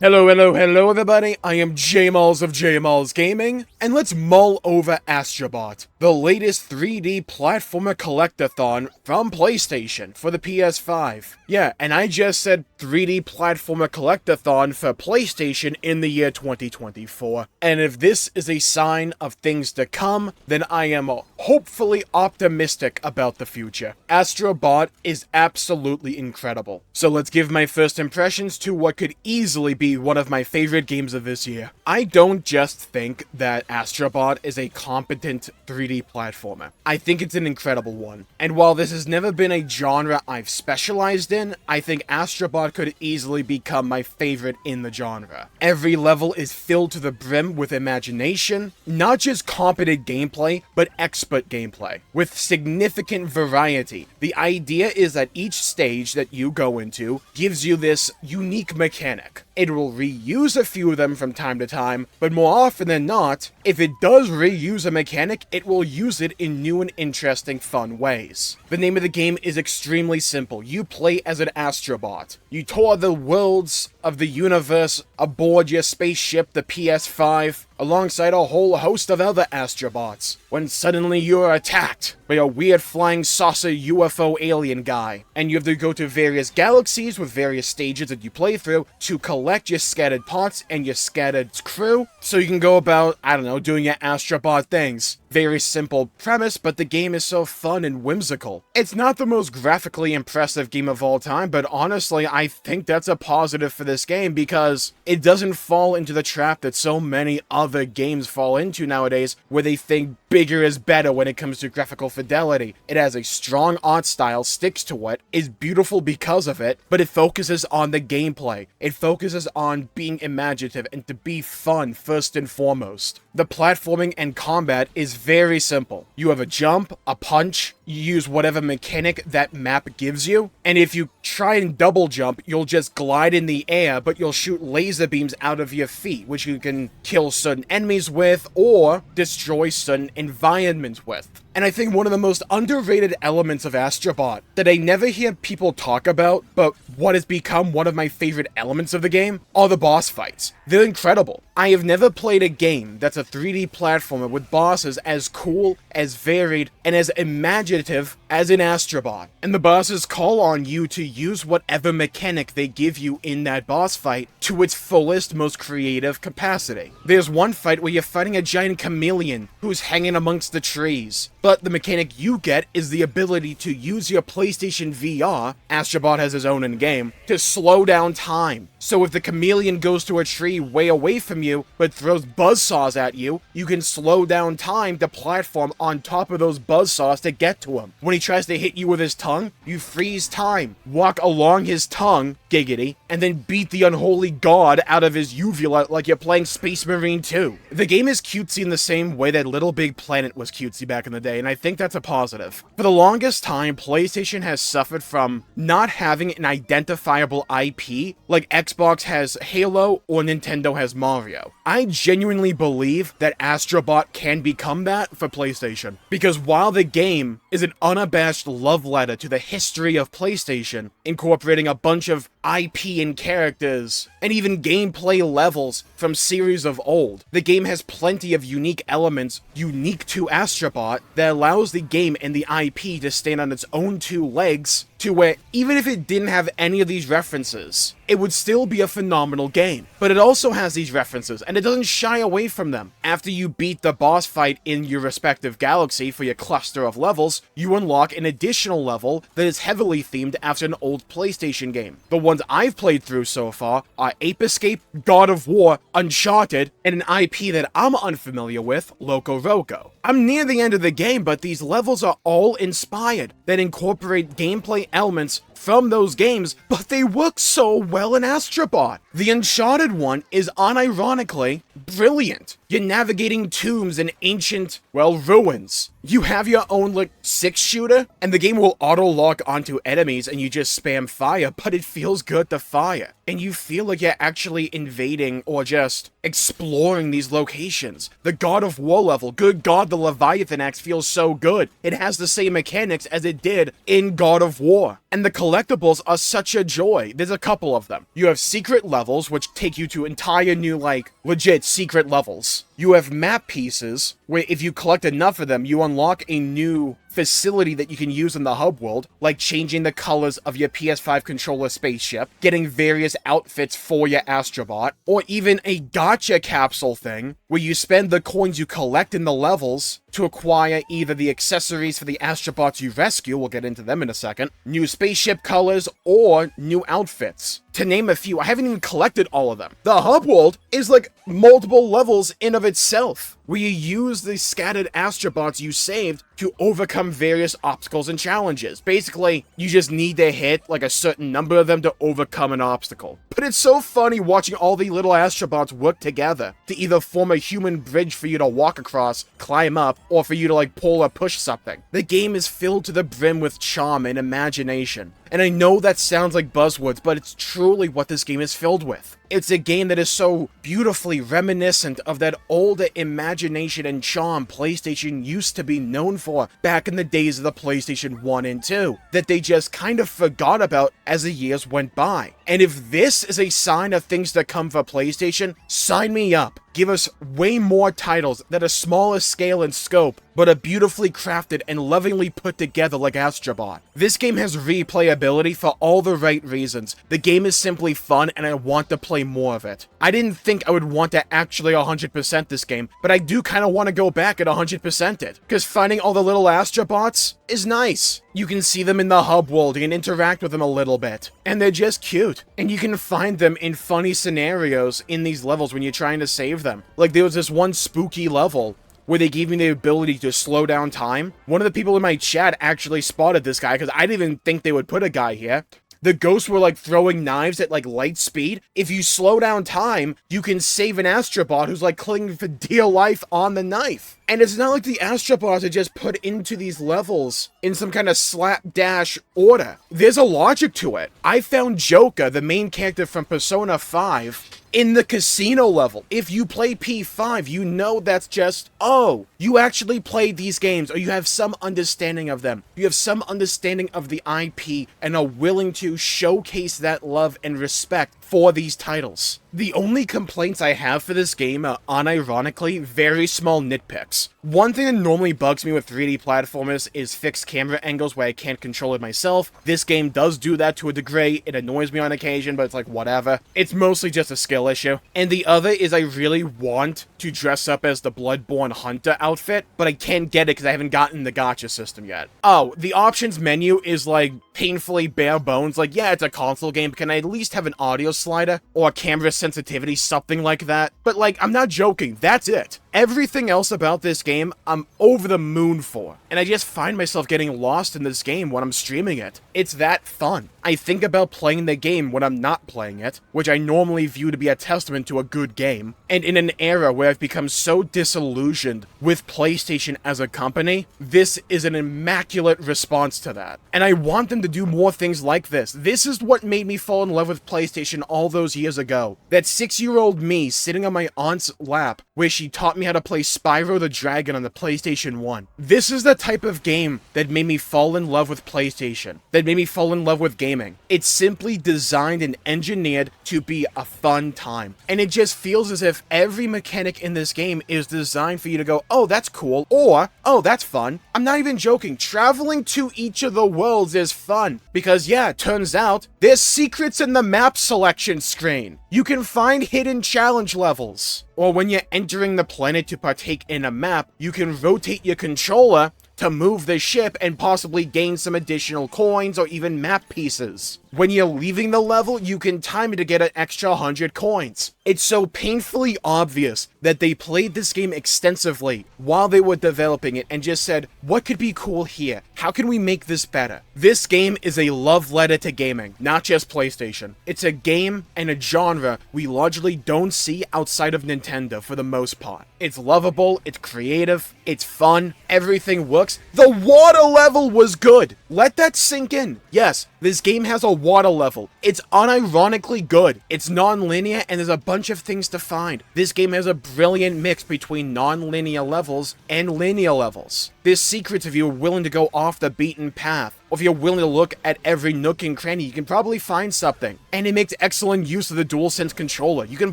Hello everybody, I am Jmulls of Jmulls Gaming, and let's mull over Astrobot, the latest 3D platformer collectathon from PlayStation for the PS5. Yeah, and I just said 3D platformer collectathon for PlayStation in the year 2024. And if this is a sign of things to come, then I am hopefully optimistic about the future. Astrobot is absolutely incredible. So let's give my first impressions to what could easily be one of my favorite games of this year. I don't just think that Astrobot is a competent 3D platformer. I think it's an incredible one. And while this has never been a genre I've specialized in, I think Astrobot could easily become my favorite in the genre. Every level is filled to the brim with imagination, not just competent gameplay, but expert gameplay, with significant variety. The idea is that each stage that you go into gives you this unique mechanic. It will reuse a few of them from time to time, but more often than not, if it does reuse a mechanic, it will use it in new and interesting fun ways. The name of the game is extremely simple. You play as an Astrobot. You tour the worlds of the universe aboard your spaceship, the PS5, alongside a whole host of other Astrobots, when suddenly you're attacked by a weird flying saucer UFO alien guy, and you have to go to various galaxies with various stages that you play through to collect your scattered parts and your scattered crew, so you can go about, doing your Astrobot things. Very simple premise, but the game is so fun and whimsical. It's not the most graphically impressive game of all time, but honestly, I think that's a positive for this game because it doesn't fall into the trap that so many other games fall into nowadays, where they think bigger is better when it comes to graphical fidelity. It has a strong art style, sticks to it, is beautiful because of it, but it focuses on the gameplay. It focuses on being imaginative and to be fun first and foremost. The platforming and combat is very simple. You have a jump, a punch, you use whatever mechanic that map gives you, and if you try and double jump, you'll just glide in the air, but you'll shoot laser beams out of your feet, which you can kill certain enemies with, or destroy certain environments with. And I think one of the most underrated elements of Astrobot that I never hear people talk about, but what has become one of my favorite elements of the game, are the boss fights. They're incredible. I have never played a game that's a 3D platformer with bosses as cool, as varied, and as imaginative as an Astrobot. And the bosses call on you to use whatever mechanic they give you in that boss fight to its fullest, most creative capacity. There's one fight where you're fighting a giant chameleon who's hanging amongst the trees. But the mechanic you get is the ability to use your PlayStation VR, Astrobot has his own in-game, to slow down time. So if the chameleon goes to a tree way away from you, but throws buzzsaws at you, you can slow down time to platform on top of those buzzsaws to get to him. When he tries to hit you with his tongue, you freeze time, walk along his tongue, giggity, and then beat the unholy god out of his uvula like you're playing Space Marine 2. The game is cutesy in the same way that Little Big Planet was cutesy back in the day, and I think that's a positive. For the longest time, PlayStation has suffered from not having an identifiable IP like Xbox has Halo or Nintendo has Mario. I genuinely believe that Astrobot can become that for PlayStation, because while the game is an unabashed love letter to the history of PlayStation, incorporating a bunch of IP and characters, and even gameplay levels from series of old, the game has plenty of unique elements unique to Astrobot that allows the game and the IP to stand on its own two legs, to where even if it didn't have any of these references, it would still be a phenomenal game. But it also has these references, and it doesn't shy away from them. After you beat the boss fight in your respective galaxy for your cluster of levels, you unlock an additional level that is heavily themed after an old PlayStation game. The ones I've played through so far are Ape Escape, God of War, Uncharted, and an IP that I'm unfamiliar with, Loco Roco. I'm near the end of the game, but these levels are all inspired, that incorporate gameplay elements from those games, but they work so well in Astrobot. The Uncharted one is unironically brilliant. You're navigating tombs and ancient, ruins. You have your own, 6-shooter, and the game will auto-lock onto enemies and you just spam fire, but it feels good to fire. and you feel like you're actually invading or just exploring these locations. The God of War level, good God, the Leviathan axe feels so good. It has the same mechanics as it did in God of War. And the collectibles are such a joy. There's a couple of them. You have secret levels, which take you to entire new, like, legit secret levels. You have map pieces, where if you collect enough of them, you unlock a new facility that you can use in the hub world, like changing the colors of your PS5 controller spaceship, getting various outfits for your Astrobot, or even a gacha capsule thing, where you spend the coins you collect in the levels to acquire either the accessories for the Astrobots you rescue, we'll get into them in a second, new spaceship colors, or new outfits. To name a few, I haven't even collected all of them. The hub world is like multiple levels in of itself, where you use the scattered Astrobots you saved to overcome various obstacles and challenges. Basically, you just need to hit like a certain number of them to overcome an obstacle. But it's so funny watching all the little Astrobots work together to either form a human bridge for you to walk across, climb up, or for you to like pull or push something. The game is filled to the brim with charm and imagination. And I know that sounds like buzzwords, but it's truly what this game is filled with. It's a game that is so beautifully reminiscent of that older imagination and charm PlayStation used to be known for back in the days of the PlayStation 1 and 2, that they just kind of forgot about as the years went by. And if this is a sign of things to come for PlayStation, sign me up. Give us way more titles that are smaller scale and scope, but are beautifully crafted and lovingly put together like Astrobot. This game has replayability for all the right reasons. The game is simply fun and I want to play more of it. I didn't think I would want to actually 100% this game, but I do kind of want to go back and 100% it, because finding all the little Astrobots is nice. You can see them in the hub world and interact with them a little bit, and they're just cute. And you can find them in funny scenarios in these levels when you're trying to save them. Like there was this one spooky level where they gave me the ability to slow down time. One of the people in my chat actually spotted this guy, because I didn't even think they would put a guy here. The ghosts were like throwing knives at like light speed. If you slow down time, you can save an Astrobot who's like clinging for dear life on the knife. And it's not like the Astrobots are just put into these levels in some kind of slapdash order. There's a logic to it. I found Joker, the main character from Persona 5, in the casino level. If you play P5, you know that's just, oh, you actually played these games, or you have some understanding of them. You have some understanding of the IP and are willing to showcase that love and respect for these titles. The only complaints I have for this game are unironically very small nitpicks. One thing that normally bugs me with 3D platformers is fixed camera angles where I can't control it myself. This game does do that to a degree. It annoys me on occasion, but it's like whatever. It's mostly just a skill issue. And the other is I really want to dress up as the Bloodborne Hunter outfit, but I can't get it because I haven't gotten the gacha system yet. Oh, the options menu is like painfully bare bones. Like, yeah, it's a console game, but can I at least have an audio slider or a camera sensitivity, something like that? But like, I'm not joking, that's it. Everything else about this game, I'm over the moon for. And I just find myself getting lost in this game when I'm streaming it. It's that fun. I think about playing the game when I'm not playing it, which I normally view to be a testament to a good game. And in an era where I've become so disillusioned with PlayStation as a company, this is an immaculate response to that. And I want them to do more things like this. This is what made me fall in love with PlayStation all those years ago. That 6-year-old me sitting on my aunt's lap where she taught me how to play Spyro the Dragon on the PlayStation 1. This is the type of game that made me fall in love with PlayStation, that made me fall in love with gaming. It's simply designed and engineered to be a fun time. And it just feels as if every mechanic in this game is designed for you to go, oh, that's cool, or, oh, that's fun. I'm not even joking. Traveling to each of the worlds is fun. Because yeah, it turns out, there's secrets in the map selection screen. You can find hidden challenge levels. Or when you're entering the planet to partake in a map, you can rotate your controller to move the ship and possibly gain some additional coins or even map pieces. When you're leaving the level, you can time it to get an extra 100 coins. It's so painfully obvious that they played this game extensively while they were developing it and just said, what could be cool here? How can we make this better? This game is a love letter to gaming, not just PlayStation. It's a game and a genre we largely don't see outside of Nintendo for the most part. It's lovable, it's creative, it's fun, everything works. The water level was good! Let that sink in. Yes, This game has a water level. It's unironically good. It's non-linear and there's a bunch of things to find. This game has a brilliant mix between non-linear levels and linear levels. There's secrets if you're willing to go off the beaten path. Or if you're willing to look at every nook and cranny, you can probably find something. And it makes excellent use of the DualSense controller. You can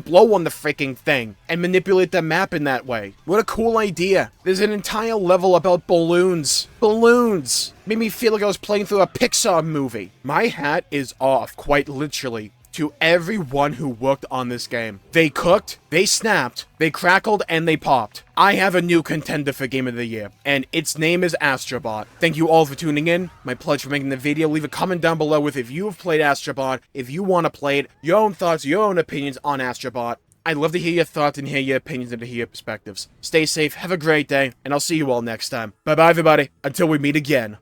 blow on the freaking thing and manipulate the map in that way. What a cool idea. There's an entire level about balloons. Balloons! Made me feel like I was playing through a Pixar movie. My hat is off, quite literally, to everyone who worked on this game. They cooked, they snapped, they crackled, and they popped. I have a new contender for Game of the Year, and its name is Astrobot. Thank you all for tuning in. My pledge for making the video. Leave a comment down below with if you have played Astrobot, if you want to play it, your own thoughts, your own opinions on Astrobot. I'd love to hear your thoughts and hear your opinions and to hear your perspectives. Stay safe, have a great day, and I'll see you all next time. Bye-bye, everybody, until we meet again.